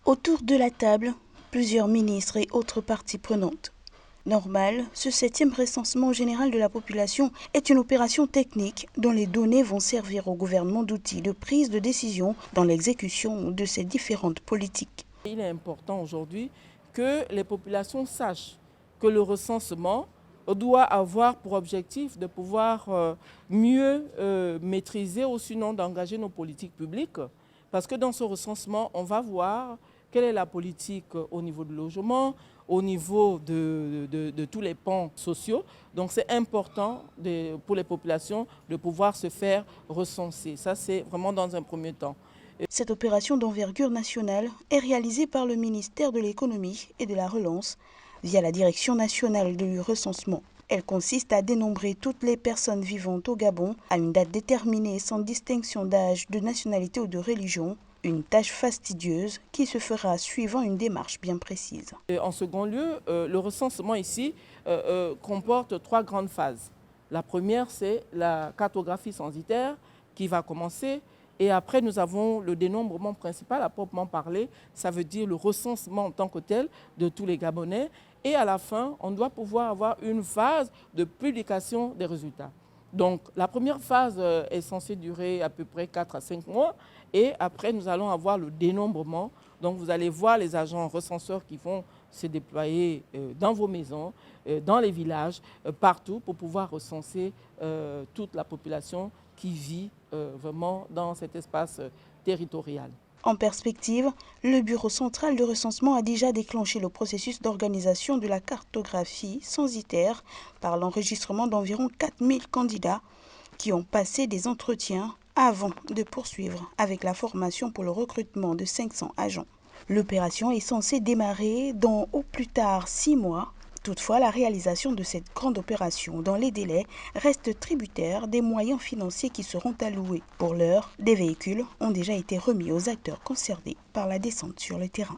Autour de la table, plusieurs ministres et autres parties prenantes. Normal, ce 7e recensement général de la population est une opération technique dont les données vont servir au gouvernement d'outils de prise de décision dans l'exécution de ces différentes politiques. Il est important aujourd'hui que les populations sachent que le recensement doit avoir pour objectif de pouvoir mieux maîtriser ou sinon d'engager nos politiques publiques. Parce que dans ce recensement, on va voir quelle est la politique au niveau du logement, au niveau de tous les pans sociaux. Donc c'est important pour les populations de pouvoir se faire recenser. Ça, c'est vraiment dans un premier temps. Cette opération d'envergure nationale est réalisée par le ministère de l'Économie et de la Relance via la Direction nationale du recensement. Elle consiste à dénombrer toutes les personnes vivant au Gabon à une date déterminée sans distinction d'âge, de nationalité ou de religion. Une tâche fastidieuse qui se fera suivant une démarche bien précise. Et en second lieu, le recensement ici comporte 3 grandes phases. La première, c'est la cartographie censitaire qui va commencer. Et après, nous avons le dénombrement principal à proprement parler. Ça veut dire le recensement en tant que tel de tous les Gabonais. Et à la fin, on doit pouvoir avoir une phase de publication des résultats. Donc, la première phase est censée durer à peu près 4 à 5 mois. Et après, nous allons avoir le dénombrement. Donc, vous allez voir les agents recenseurs qui vont se déployer dans vos maisons, dans les villages, partout, pour pouvoir recenser toute la population qui vit vraiment dans cet espace territorial. En perspective, le Bureau central de recensement a déjà déclenché le processus d'organisation de la cartographie censitaire par l'enregistrement d'environ 4000 candidats qui ont passé des entretiens avant de poursuivre avec la formation pour le recrutement de 500 agents. L'opération est censée démarrer dans au plus tard 6 mois. Toutefois, la réalisation de cette grande opération dans les délais reste tributaire des moyens financiers qui seront alloués. Pour l'heure, des véhicules ont déjà été remis aux acteurs concernés par la descente sur le terrain.